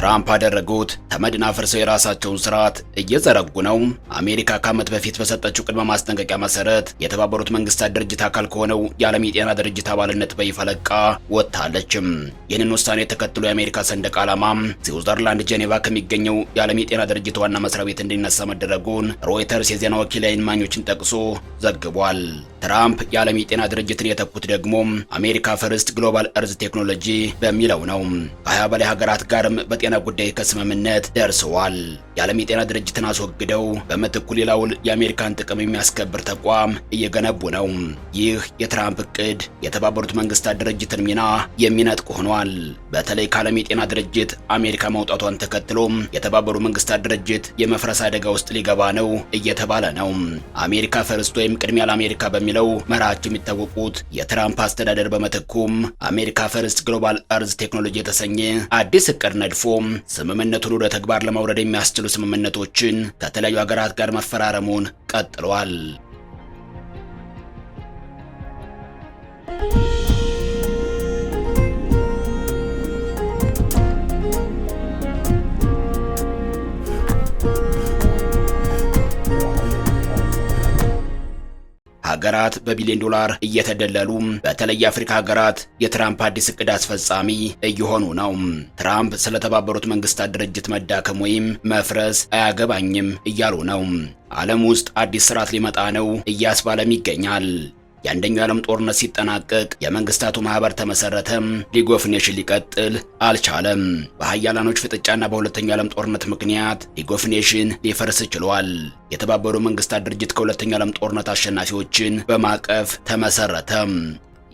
ትራምፕ አደረጉት ተመድን አፍርሰው የራሳቸውን ስርዓት እየዘረጉ ነው። አሜሪካ ከዓመት በፊት በሰጠችው ቅድመ ማስጠንቀቂያ መሰረት የተባበሩት መንግስታት ድርጅት አካል ከሆነው የዓለም የጤና ድርጅት አባልነት በይፋ ለቃ ወጥታለችም። ይህንን ውሳኔ ተከትሎ የአሜሪካ ሰንደቅ ዓላማ ስዊዘርላንድ ጄኔቫ ከሚገኘው የዓለም የጤና ድርጅት ዋና መስሪያ ቤት እንዲነሳ መደረጉን ሮይተርስ የዜና ወኪል ዓይን እማኞችን ጠቅሶ ዘግቧል። ትራምፕ የዓለም የጤና ድርጅትን የተኩት ደግሞ አሜሪካ ፈርስት ግሎባል እርዝ ቴክኖሎጂ በሚለው ነው። ከ20 በላይ ሀገራት ጋርም በጤና ጉዳይ ከስምምነት ደርሰዋል። የዓለም የጤና ድርጅትን አስወግደው በምትኩ ሌላውን የአሜሪካን ጥቅም የሚያስከብር ተቋም እየገነቡ ነው። ይህ የትራምፕ እቅድ የተባበሩት መንግስታት ድርጅትን ሚና የሚነጥቅ ሆኗል። በተለይ ከዓለም የጤና ድርጅት አሜሪካ መውጣቷን ተከትሎ የተባበሩት መንግስታት ድርጅት የመፍረስ አደጋ ውስጥ ሊገባ ነው እየተባለ ነው። አሜሪካ ፈርስት ወይም ቅድሚያ ለአሜሪካ በሚለው መርሃቸው የሚታወቁት የትራምፕ አስተዳደር በመተኩም አሜሪካ ፈርስት ግሎባል እርዝ ቴክኖሎጂ የተሰኘ አዲስ እቅድ ነድፎ ስምምነቱን ወደ ተግባር ለማውረድ የሚያስችሉ ስምምነቶችን ከተለያዩ ሀገራት ጋር መፈራረሙን ቀጥሏል። ሀገራት በቢሊዮን ዶላር እየተደለሉ በተለይ የአፍሪካ ሀገራት የትራምፕ አዲስ እቅድ አስፈጻሚ እየሆኑ ነው። ትራምፕ ስለተባበሩት መንግስታት ድርጅት መዳከም ወይም መፍረስ አያገባኝም እያሉ ነው። ዓለም ውስጥ አዲስ ስርዓት ሊመጣ ነው እያስባለም ይገኛል። የአንደኛው ዓለም ጦርነት ሲጠናቀቅ የመንግስታቱ ማህበር ተመሰረተ። ሊግ ኦፍ ኔሽን ሊቀጥል አልቻለም። በሀያላኖች ፍጥጫና በሁለተኛው ዓለም ጦርነት ምክንያት ሊግ ኦፍ ኔሽን ሊፈርስ ችሏል። የተባበሩት መንግስታት ድርጅት ከሁለተኛው ዓለም ጦርነት አሸናፊዎችን በማቀፍ ተመሰረተ።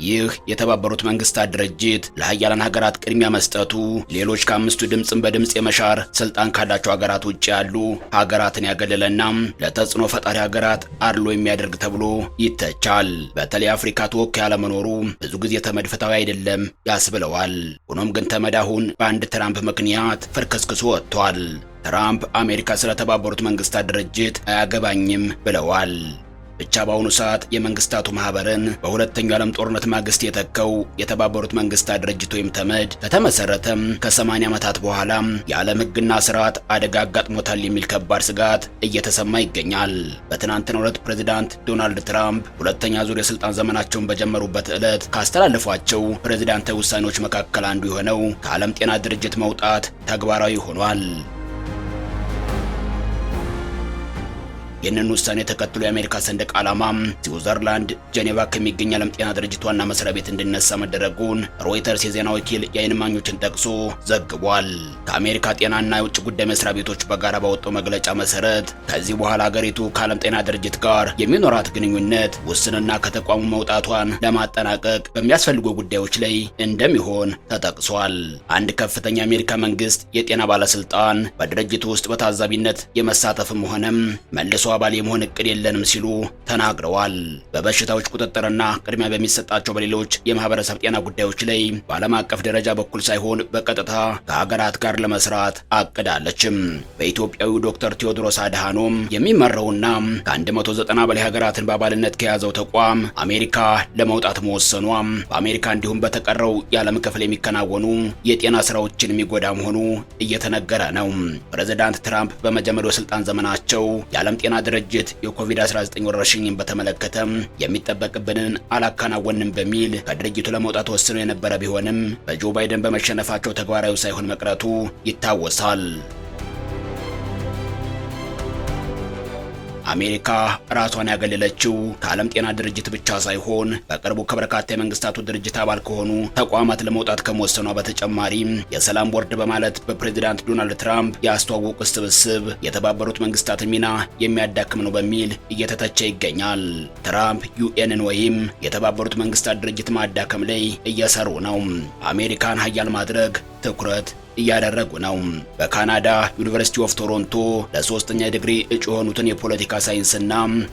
ይህ የተባበሩት መንግስታት ድርጅት ለሀያላን ሀገራት ቅድሚያ መስጠቱ ሌሎች ከአምስቱ ድምፅን በድምፅ የመሻር ስልጣን ካላቸው ሀገራት ውጭ ያሉ ሀገራትን ያገለለና ለተጽዕኖ ፈጣሪ ሀገራት አድሎ የሚያደርግ ተብሎ ይተቻል። በተለይ አፍሪካ ተወካይ ያለመኖሩ ብዙ ጊዜ ተመድ ፍትሃዊ አይደለም ያስብለዋል። ሆኖም ግን ተመድ አሁን በአንድ ትራምፕ ምክንያት ፍርክስክሱ ወጥቷል። ትራምፕ አሜሪካ ስለተባበሩት መንግስታት ድርጅት አያገባኝም ብለዋል። ብቻ በአሁኑ ሰዓት የመንግስታቱ ማህበርን በሁለተኛው ዓለም ጦርነት ማግስት የተካው የተባበሩት መንግስታት ድርጅት ወይም ተመድ ከተመሰረተ ከ80 ዓመታት በኋላ የዓለም ሕግና ስርዓት አደጋ አጋጥሞታል የሚል ከባድ ስጋት እየተሰማ ይገኛል። በትናንትናው ዕለት ፕሬዚዳንት ዶናልድ ትራምፕ ሁለተኛ ዙር የስልጣን ዘመናቸውን በጀመሩበት ዕለት ካስተላለፏቸው ፕሬዚዳንታዊ ውሳኔዎች መካከል አንዱ የሆነው ከዓለም ጤና ድርጅት መውጣት ተግባራዊ ሆኗል። ይህንን ውሳኔ ተከትሎ የአሜሪካ ሰንደቅ ዓላማ ስዊዘርላንድ ጄኔቫ ከሚገኝ የዓለም ጤና ድርጅት ዋና መስሪያ ቤት እንዲነሳ መደረጉን ሮይተርስ የዜና ወኪል የዓይን እማኞችን ጠቅሶ ዘግቧል። ከአሜሪካ ጤናና የውጭ ጉዳይ መስሪያ ቤቶች በጋራ ባወጣው መግለጫ መሰረት ከዚህ በኋላ ሀገሪቱ ከዓለም ጤና ድርጅት ጋር የሚኖራት ግንኙነት ውስንና ከተቋሙ መውጣቷን ለማጠናቀቅ በሚያስፈልጉ ጉዳዮች ላይ እንደሚሆን ተጠቅሷል። አንድ ከፍተኛ የአሜሪካ መንግስት የጤና ባለስልጣን በድርጅቱ ውስጥ በታዛቢነት የመሳተፍም ሆነም መልሶ አባል የመሆን እቅድ የለንም ሲሉ ተናግረዋል። በበሽታዎች ቁጥጥርና ቅድሚያ በሚሰጣቸው በሌሎች የማህበረሰብ ጤና ጉዳዮች ላይ በዓለም አቀፍ ደረጃ በኩል ሳይሆን በቀጥታ ከሀገራት ጋር ለመስራት አቅዳለችም። በኢትዮጵያዊው ዶክተር ቴዎድሮስ አድሃኖም የሚመራውና ከ190 በላይ ሀገራትን በአባልነት ከያዘው ተቋም አሜሪካ ለመውጣት መወሰኗ በአሜሪካ እንዲሁም በተቀረው የዓለም ክፍል የሚከናወኑ የጤና ስራዎችን የሚጎዳ መሆኑ እየተነገረ ነው። ፕሬዚዳንት ትራምፕ በመጀመሪያው የስልጣን ዘመናቸው የዓለም ጤና ድርጅት የኮቪድ-19 ወረርሽኝን በተመለከተ የሚጠበቅብንን አላከናወንም በሚል ከድርጅቱ ለመውጣት ወስነው የነበረ ቢሆንም በጆ ባይደን በመሸነፋቸው ተግባራዊ ሳይሆን መቅረቱ ይታወሳል። አሜሪካ ራሷን ያገለለችው ከዓለም ጤና ድርጅት ብቻ ሳይሆን በቅርቡ ከበርካታ የመንግስታቱ ድርጅት አባል ከሆኑ ተቋማት ለመውጣት ከመወሰኗ በተጨማሪ የሰላም ቦርድ በማለት በፕሬዚዳንት ዶናልድ ትራምፕ ያስተዋወቁት ስብስብ የተባበሩት መንግስታትን ሚና የሚያዳክም ነው በሚል እየተተቸ ይገኛል። ትራምፕ ዩኤንን ወይም የተባበሩት መንግስታት ድርጅት ማዳከም ላይ እየሰሩ ነው። አሜሪካን ሀያል ማድረግ ትኩረት እያደረጉ ነው። በካናዳ ዩኒቨርሲቲ ኦፍ ቶሮንቶ ለሶስተኛ ዲግሪ እጩ የሆኑትን የፖለቲካ ሳይንስና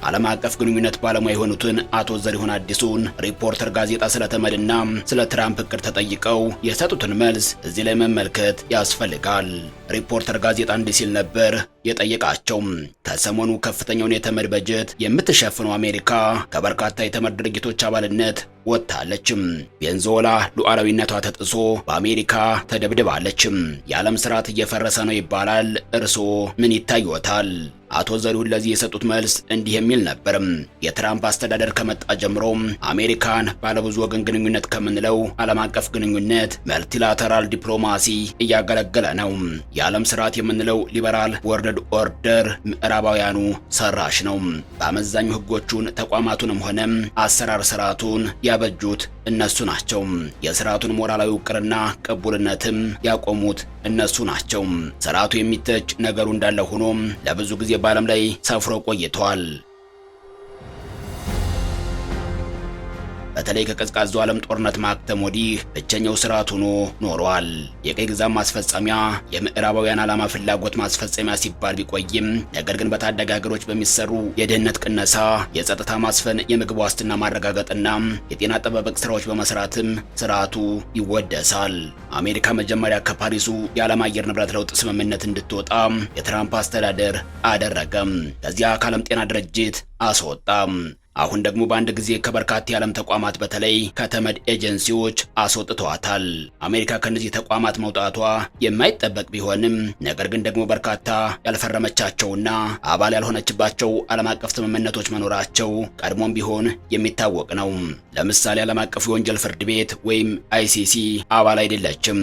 ዓለም አቀፍ ግንኙነት ባለሙያ የሆኑትን አቶ ዘሪሁን አዲሱን ሪፖርተር ጋዜጣ ስለተመድና ስለ ትራምፕ እቅድ ተጠይቀው የሰጡትን መልስ እዚህ ላይ መመልከት ያስፈልጋል። ሪፖርተር ጋዜጣ እንዲህ ሲል ነበር የጠየቃቸው። ከሰሞኑ ከፍተኛውን የተመድ በጀት የምትሸፍነው አሜሪካ ከበርካታ የተመድ ድርጅቶች አባልነት ወጥታለችም። ቬንዙዌላ ሉዓላዊነቷ ተጥሶ በአሜሪካ ተደብድባለችም። የዓለም ስርዓት እየፈረሰ ነው ይባላል። እርስዎ ምን ይታይዎታል? አቶ ዘሪሁን ለዚህ የሰጡት መልስ እንዲህ የሚል ነበርም። የትራምፕ አስተዳደር ከመጣ ጀምሮ አሜሪካን ባለብዙ ወገን ግንኙነት ከምንለው ዓለም አቀፍ ግንኙነት መልቲላተራል ዲፕሎማሲ እያገለገለ ነው። የዓለም ስርዓት የምንለው ሊበራል ወርልድ ኦርደር ምዕራባውያኑ ሰራሽ ነው። በአመዛኙ ህጎቹን ተቋማቱንም ሆነ አሰራር ስርዓቱን ያበጁት እነሱ ናቸው። የስርዓቱን ሞራላዊ ውቅርና ቅቡልነትም ያቆሙት እነሱ ናቸው። ስርዓቱ የሚተች ነገሩ እንዳለ ሆኖ ለብዙ ጊዜ በዓለም ላይ ሰፍሮ ቆይቷል። በተለይ ከቀዝቃዛው ዓለም ጦርነት ማክተም ወዲህ ብቸኛው ስርዓት ሆኖ ኖሯል። የቀይ ግዛት ማስፈጸሚያ፣ የምዕራባውያን ዓላማ ፍላጎት ማስፈጸሚያ ሲባል ቢቆይም ነገር ግን በታዳጊ ሀገሮች በሚሰሩ የደህንነት ቅነሳ፣ የጸጥታ ማስፈን፣ የምግብ ዋስትና ማረጋገጥና የጤና አጠባበቅ ስራዎች በመስራትም ስርዓቱ ይወደሳል። አሜሪካ መጀመሪያ ከፓሪሱ የዓለም አየር ንብረት ለውጥ ስምምነት እንድትወጣ የትራምፕ አስተዳደር አደረገም። ከዚያ ከዓለም ጤና ድርጅት አስወጣም። አሁን ደግሞ በአንድ ጊዜ ከበርካታ የዓለም ተቋማት በተለይ ከተመድ ኤጀንሲዎች አስወጥተዋታል። አሜሪካ ከነዚህ ተቋማት መውጣቷ የማይጠበቅ ቢሆንም ነገር ግን ደግሞ በርካታ ያልፈረመቻቸውና አባል ያልሆነችባቸው ዓለም አቀፍ ስምምነቶች መኖራቸው ቀድሞም ቢሆን የሚታወቅ ነው። ለምሳሌ ዓለም አቀፉ የወንጀል ፍርድ ቤት ወይም አይሲሲ አባል አይደለችም።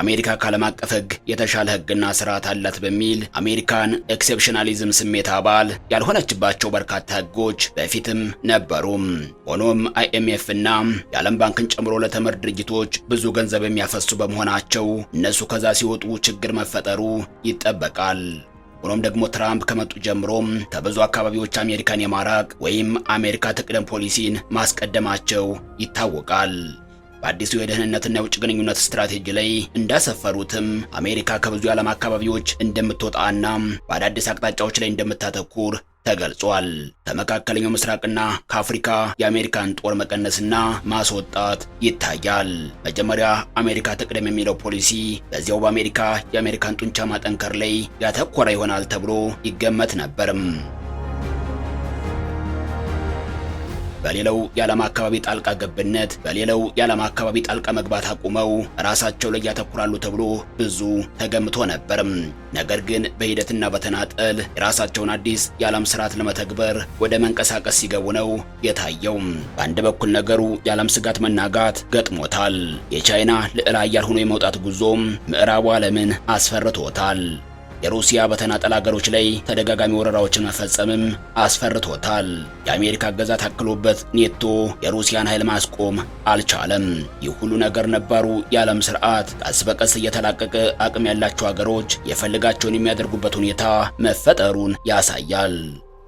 አሜሪካ ከዓለም አቀፍ ሕግ የተሻለ ሕግና ስርዓት አላት በሚል አሜሪካን ኤክሴፕሽናሊዝም ስሜት አባል ያልሆነችባቸው በርካታ ሕጎች በፊትም ነበሩም። ሆኖም አይኤምኤፍ እና የዓለም ባንክን ጨምሮ ለተመድ ድርጅቶች ብዙ ገንዘብ የሚያፈሱ በመሆናቸው እነሱ ከዛ ሲወጡ ችግር መፈጠሩ ይጠበቃል። ሆኖም ደግሞ ትራምፕ ከመጡ ጀምሮም ከብዙ አካባቢዎች አሜሪካን የማራቅ ወይም አሜሪካ ትቅደም ፖሊሲን ማስቀደማቸው ይታወቃል። በአዲሱ የደህንነትና የውጭ ግንኙነት ስትራቴጂ ላይ እንዳሰፈሩትም አሜሪካ ከብዙ የዓለም አካባቢዎች እንደምትወጣና በአዳዲስ አቅጣጫዎች ላይ እንደምታተኩር ተገልጿል። ከመካከለኛው ምስራቅና ከአፍሪካ የአሜሪካን ጦር መቀነስና ማስወጣት ይታያል። መጀመሪያ አሜሪካ ትቅደም የሚለው ፖሊሲ በዚያው በአሜሪካ የአሜሪካን ጡንቻ ማጠንከር ላይ ያተኮረ ይሆናል ተብሎ ይገመት ነበርም። በሌላው የዓለም አካባቢ ጣልቃ ገብነት በሌላው የዓለም አካባቢ ጣልቃ መግባት አቁመው ራሳቸው ላይ ያተኩራሉ ተብሎ ብዙ ተገምቶ ነበርም። ነገር ግን በሂደትና በተናጠል የራሳቸውን አዲስ የዓለም ስርዓት ለመተግበር ወደ መንቀሳቀስ ሲገቡ ነው የታየው። በአንድ በኩል ነገሩ የዓለም ስጋት መናጋት ገጥሞታል። የቻይና ልዕለ ኃያል ሆኖ የመውጣት ጉዞም ምዕራቡ ዓለምን አስፈርቶታል። የሩሲያ በተናጠል ሀገሮች ላይ ተደጋጋሚ ወረራዎችን መፈጸምም አስፈርቶታል። የአሜሪካ እገዛ ታክሎበት ኔቶ የሩሲያን ኃይል ማስቆም አልቻለም። ይህ ሁሉ ነገር ነባሩ የዓለም ስርዓት ቀስ በቀስ እየተላቀቀ አቅም ያላቸው ሀገሮች የፈልጋቸውን የሚያደርጉበት ሁኔታ መፈጠሩን ያሳያል።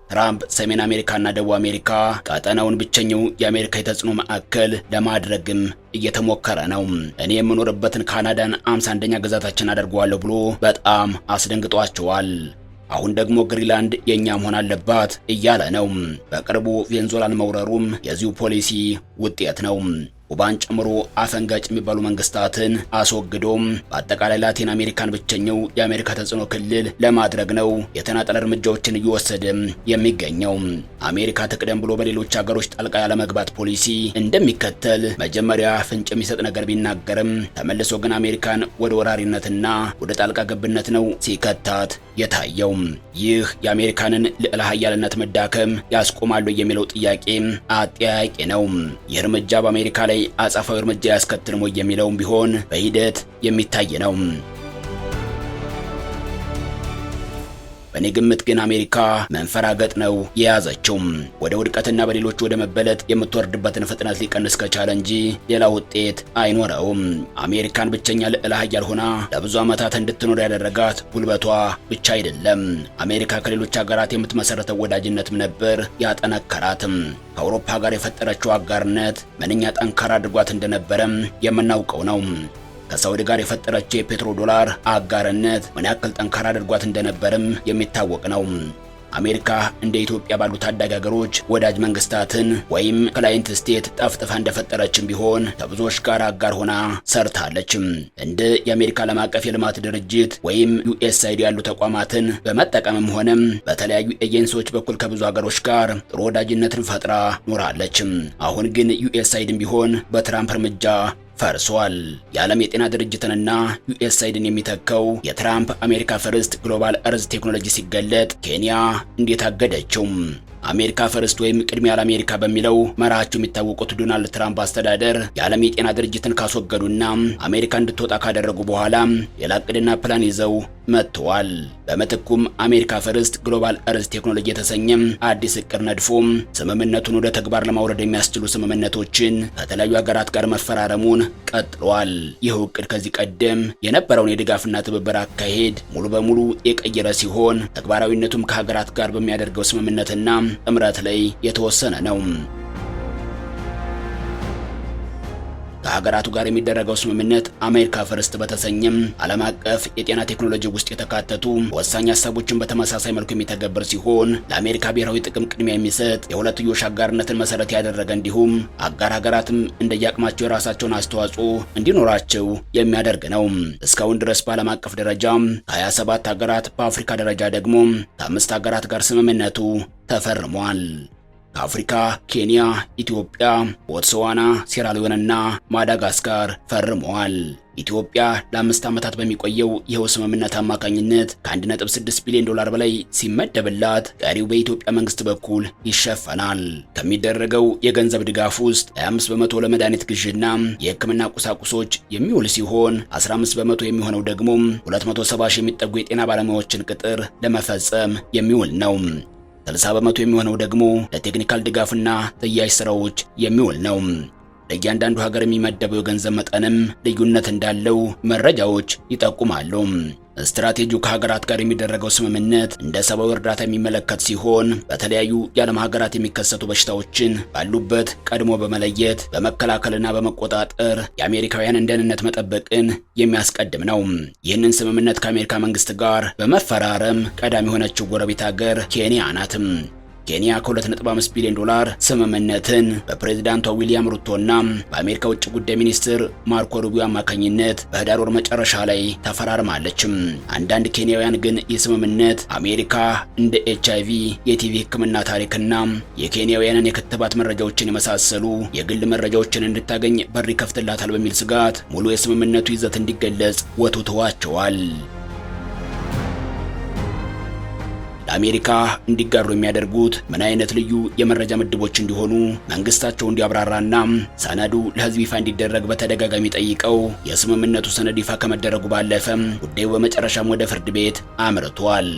ትራምፕ ሰሜን አሜሪካና ደቡብ አሜሪካ ቀጠናውን ብቸኛው የአሜሪካ የተጽዕኖ ማዕከል ለማድረግም እየተሞከረ ነው። እኔ የምኖርበትን ካናዳን 51ኛ ግዛታችን አደርገዋለሁ ብሎ በጣም አስደንግጧቸዋል። አሁን ደግሞ ግሪንላንድ የኛ መሆን አለባት እያለ ነው። በቅርቡ ቬንዙዌላን መውረሩም የዚሁ ፖሊሲ ውጤት ነው። ኩባን ጨምሮ አፈንጋጭ የሚባሉ መንግስታትን አስወግዶም በአጠቃላይ ላቲን አሜሪካን ብቸኛው የአሜሪካ ተጽዕኖ ክልል ለማድረግ ነው የተናጠል እርምጃዎችን እየወሰደ የሚገኘው። አሜሪካ ትቅደም ብሎ በሌሎች ሀገሮች ጣልቃ ያለመግባት ፖሊሲ እንደሚከተል መጀመሪያ ፍንጭ የሚሰጥ ነገር ቢናገርም ተመልሶ ግን አሜሪካን ወደ ወራሪነትና ወደ ጣልቃ ገብነት ነው ሲከታት የታየው። ይህ የአሜሪካንን ልዕለ ኃያልነት መዳከም ያስቆማሉ የሚለው ጥያቄ አጠያያቂ ነው። ይህ እርምጃ በአሜሪካ ላይ አጻፋዊ እርምጃ ያስከትልም የሚለውም ቢሆን በሂደት የሚታይ ነው። በእኔ ግምት ግን አሜሪካ መንፈራገጥ ነው የያዘችው። ወደ ውድቀትና በሌሎች ወደ መበለጥ የምትወርድበትን ፍጥነት ሊቀንስ ከቻለ እንጂ ሌላ ውጤት አይኖረውም። አሜሪካን ብቸኛ ልዕለ ኃያል ሆና ለብዙ ዓመታት እንድትኖር ያደረጋት ጉልበቷ ብቻ አይደለም። አሜሪካ ከሌሎች ሀገራት የምትመሰረተው ወዳጅነትም ነበር ያጠነከራትም። ከአውሮፓ ጋር የፈጠረችው አጋርነት ምንኛ ጠንካራ አድርጓት እንደነበረም የምናውቀው ነው። ከሳውዲ ጋር የፈጠረችው የፔትሮ ዶላር አጋርነት ምን ያክል ጠንካራ አድርጓት እንደነበርም የሚታወቅ ነው። አሜሪካ እንደ ኢትዮጵያ ባሉ ታዳጊ ሀገሮች ወዳጅ መንግስታትን ወይም ክላይንት ስቴት ጠፍጥፋ እንደፈጠረችም ቢሆን ከብዙዎች ጋር አጋር ሆና ሰርታለችም። እንደ የአሜሪካ ዓለም አቀፍ የልማት ድርጅት ወይም USAID ያሉ ተቋማትን በመጠቀምም ሆነም በተለያዩ ኤጀንሲዎች በኩል ከብዙ ሀገሮች ጋር ጥሩ ወዳጅነትን ፈጥራ ኖራለችም። አሁን ግን USAIDም ቢሆን በትራምፕ እርምጃ ፈርሷል። የዓለም የጤና ድርጅትንና USAIDን የሚተካው የትራምፕ አሜሪካ ፈርስት ግሎባል እርዝ ቴክኖሎጂ ሲገለጥ ኬንያ እንዴት አገደችው? አሜሪካ ፈርስት ወይም ቅድሚያ ለአሜሪካ በሚለው መርሃቸው የሚታወቁት ዶናልድ ትራምፕ አስተዳደር የዓለም የጤና ድርጅትን ካስወገዱና አሜሪካ እንድትወጣ ካደረጉ በኋላ ሌላ ዕቅድና ፕላን ይዘው መጥተዋል። በምትኩም አሜሪካ ፈርስት ግሎባል እርዝ ቴክኖሎጂ የተሰኘም አዲስ ዕቅድ ነድፎ ስምምነቱን ወደ ተግባር ለማውረድ የሚያስችሉ ስምምነቶችን ከተለያዩ ሀገራት ጋር መፈራረሙን ቀጥሏል። ይህ ዕቅድ ከዚህ ቀደም የነበረውን የድጋፍና ትብብር አካሄድ ሙሉ በሙሉ የቀየረ ሲሆን ተግባራዊነቱም ከሀገራት ጋር በሚያደርገው ስምምነትና ጥምረት ላይ የተወሰነ ነው። ከሀገራቱ ጋር የሚደረገው ስምምነት አሜሪካ ፈርስት በተሰኘም ዓለም አቀፍ የጤና ቴክኖሎጂ ውስጥ የተካተቱ ወሳኝ ሀሳቦችን በተመሳሳይ መልኩ የሚተገበር ሲሆን ለአሜሪካ ብሔራዊ ጥቅም ቅድሚያ የሚሰጥ የሁለትዮሽ አጋርነትን መሰረት ያደረገ እንዲሁም አጋር ሀገራትም እንደየአቅማቸው የራሳቸውን አስተዋጽኦ እንዲኖራቸው የሚያደርግ ነው። እስካሁን ድረስ በዓለም አቀፍ ደረጃ 27 ሀገራት፣ በአፍሪካ ደረጃ ደግሞ ከ5 ሀገራት ጋር ስምምነቱ ተፈርሟል። ከአፍሪካ ኬንያ፣ ኢትዮጵያ፣ ቦትስዋና፣ ሴራሊዮንና ማዳጋስካር ፈርመዋል። ኢትዮጵያ ለ5 ዓመታት በሚቆየው ይኸው ስምምነት አማካኝነት ከ1.6 ቢሊዮን ዶላር በላይ ሲመደብላት ቀሪው በኢትዮጵያ መንግስት በኩል ይሸፈናል። ከሚደረገው የገንዘብ ድጋፍ ውስጥ 25 በመቶ ለመድኃኒት ግዥና የሕክምና ቁሳቁሶች የሚውል ሲሆን 15 በመቶ የሚሆነው ደግሞ 270 ሺህ የሚጠጉ የጤና ባለሙያዎችን ቅጥር ለመፈጸም የሚውል ነው። 30 በመቶ የሚሆነው ደግሞ ለቴክኒካል ድጋፍና ተያያዥ ስራዎች የሚውል ነው። ለእያንዳንዱ ሀገር የሚመደበው የገንዘብ መጠንም ልዩነት እንዳለው መረጃዎች ይጠቁማሉ። ስትራቴጂው ከሀገራት ጋር የሚደረገው ስምምነት እንደ ሰብአዊ እርዳታ የሚመለከት ሲሆን በተለያዩ የዓለም ሀገራት የሚከሰቱ በሽታዎችን ባሉበት ቀድሞ በመለየት በመከላከልና በመቆጣጠር የአሜሪካውያንን ደህንነት መጠበቅን የሚያስቀድም ነው። ይህንን ስምምነት ከአሜሪካ መንግስት ጋር በመፈራረም ቀዳሚ የሆነችው ጎረቤት ሀገር ኬንያ ናትም። ኬንያ ከ2.5 ቢሊዮን ዶላር ስምምነትን በፕሬዝዳንቷ ዊሊያም ሩቶና በአሜሪካ ውጭ ጉዳይ ሚኒስትር ማርኮ ሩቢዮ አማካኝነት በህዳር ወር መጨረሻ ላይ ተፈራርማለችም። አንዳንድ ኬንያውያን ግን ይህ ስምምነት አሜሪካ እንደ HIV፣ የቲቪ ሕክምና ታሪክና የኬንያውያንን የክትባት መረጃዎችን የመሳሰሉ የግል መረጃዎችን እንድታገኝ በር ይከፍትላታል በሚል ስጋት ሙሉ የስምምነቱ ይዘት እንዲገለጽ ወትውተዋቸዋል። ለአሜሪካ እንዲጋሩ የሚያደርጉት ምን አይነት ልዩ የመረጃ ምድቦች እንዲሆኑ መንግስታቸው እንዲያብራራና ሰነዱ ለህዝብ ይፋ እንዲደረግ በተደጋጋሚ ጠይቀው የስምምነቱ ሰነድ ይፋ ከመደረጉ ባለፈ ጉዳዩ በመጨረሻም ወደ ፍርድ ቤት አምርቷል።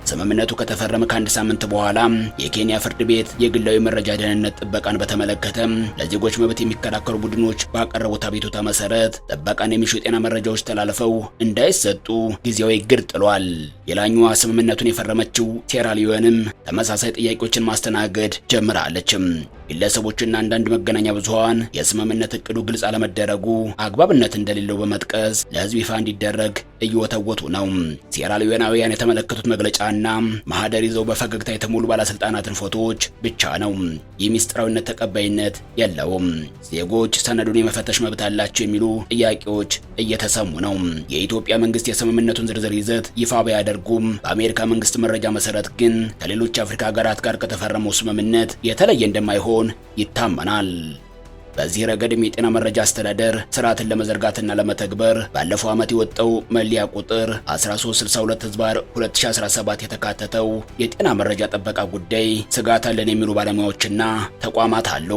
ስምምነቱ ከተፈረመ ከአንድ ሳምንት በኋላ የኬንያ ፍርድ ቤት የግላዊ መረጃ ደህንነት ጥበቃን በተመለከተ ለዜጎች መብት የሚከራከሩ ቡድኖች ባቀረቡት አቤቱታ መሰረት ጥበቃን የሚሹ የጤና መረጃዎች ተላልፈው እንዳይሰጡ ጊዜያዊ እግድ ጥሏል። ሌላኛዋ ስምምነቱን የፈረመችው ሴራሊዮንም ተመሳሳይ ጥያቄዎችን ማስተናገድ ጀምራለችም። ግለሰቦችና አንዳንድ መገናኛ ብዙሃን የስምምነት እቅዱ ግልጽ አለመደረጉ አግባብነት እንደሌለው በመጥቀስ ለህዝብ ይፋ እንዲደረግ እየወተወቱ ነው። ሴራሊዮናውያን የተመለከቱት መግለጫና ማህደር ይዘው በፈገግታ የተሞሉ ባለስልጣናትን ፎቶዎች ብቻ ነው። ይህ ሚስጥራዊነት ተቀባይነት የለውም። ዜጎች ሰነዱን የመፈተሽ መብት አላቸው የሚሉ ጥያቄዎች እየተሰሙ ነው። የኢትዮጵያ መንግስት የስምምነቱን ዝርዝር ይዘት ይፋ ባያደርጉም በአሜሪካ መንግስት መረጃ መሰረት ግን ከሌሎች የአፍሪካ ሀገራት ጋር ከተፈረመው ስምምነት የተለየ እንደማይሆን ይታመናል። በዚህ ረገድም የጤና መረጃ አስተዳደር ስርዓትን ለመዘርጋትና ለመተግበር ባለፈው ዓመት የወጣው መለያ ቁጥር 1362/2017 የተካተተው የጤና መረጃ ጥበቃ ጉዳይ ስጋት አለን የሚሉ ባለሙያዎችና ተቋማት አሉ።